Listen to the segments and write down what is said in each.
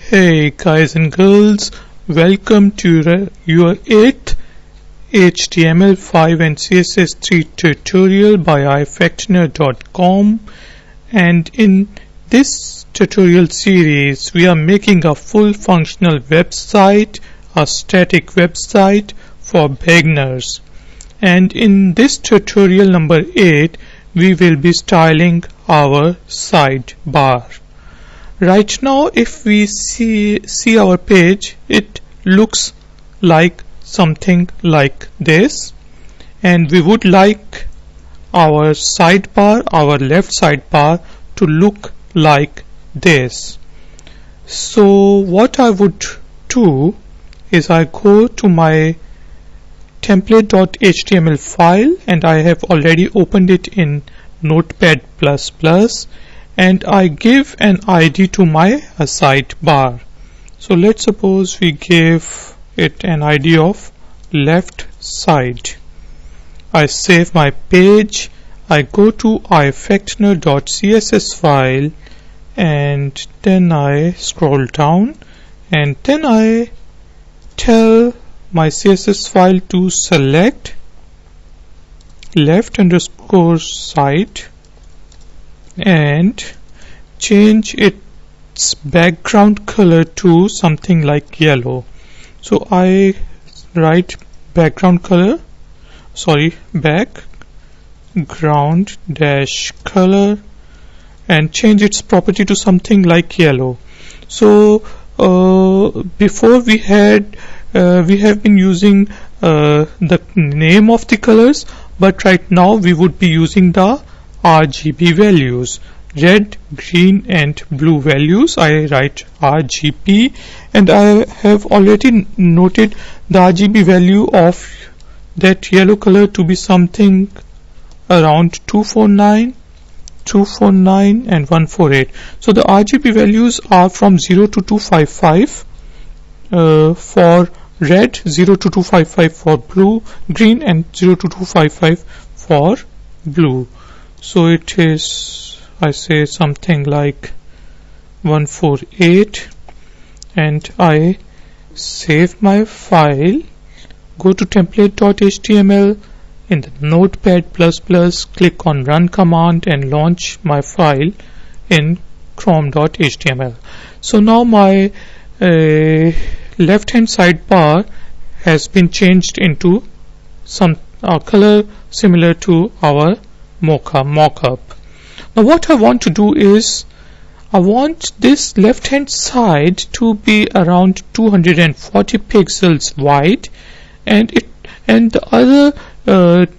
Hey guys and girls, welcome to your 8th HTML5 and CSS3 tutorial by ifactoner.com, and in this tutorial series we are making a full functional website, a static website for beginners. And in this tutorial number 8 we will be styling our sidebar. Right now, if we see our page, it looks like something like this, and we would like our sidebar, our left sidebar, to look like this. So what I would do is I go to my template.html file, and I have already opened it in Notepad++, and I give an ID to my sidebar. So let's suppose we give it an ID of left side. I save my page, I go to ifactoner.css file, and then I scroll down, and then I tell my CSS file to select left underscore side and change its background color to something like yellow. So I write background color, background dash color, and change its property to something like yellow. So before we have been using the name of the colors, but right now we would be using the RGB values, red, green and blue values. I write RGB, and I have already noted the RGB value of that yellow color to be something around 249 and 148. So the RGB values are from 0 to 255 for red, 0 to 255 for blue, green, and 0 to 255 for blue. So it is, I say something like 148, and I save my file, go to template.html, in the Notepad++, click on run command and launch my file in chrome.html. So now my left hand sidebar has been changed into some color similar to our mock-up. Now what I want to do is I want this left hand side to be around 240 pixels wide, and the other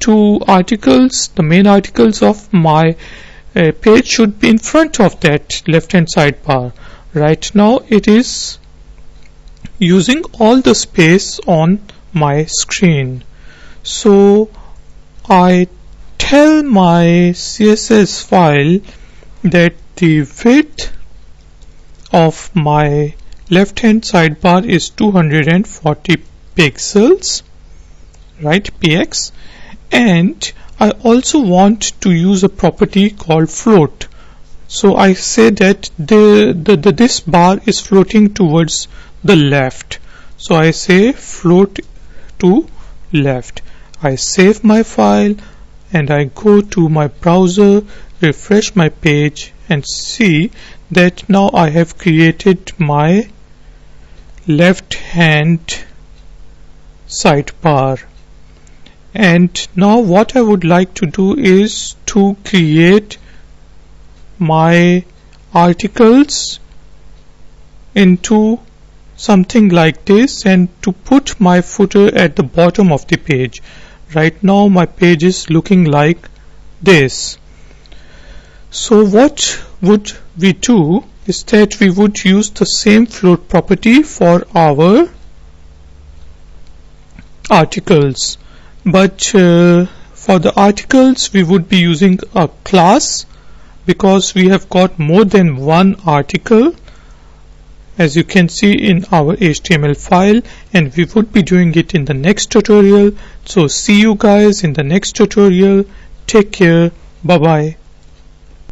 two articles, the main articles of my page, should be in front of that left hand sidebar. Right now it is using all the space on my screen. So I tell my CSS file that the width of my left hand sidebar is 240 pixels, right, px, and I also want to use a property called float. So I say that this bar is floating towards the left, so I say float to left. I save my file and I go to my browser, refresh my page, and see that now I have created my left hand sidebar. And now what I would like to do is to create my articles into something like this, and to put my footer at the bottom of the page. Right now my page is looking like this. So what would we do is that we would use the same float property for our articles, but for the articles we would be using a class, because we have got more than one article, as you can see in our HTML file, and we would be doing it in the next tutorial. So see you guys in the next tutorial. Take care. Bye bye.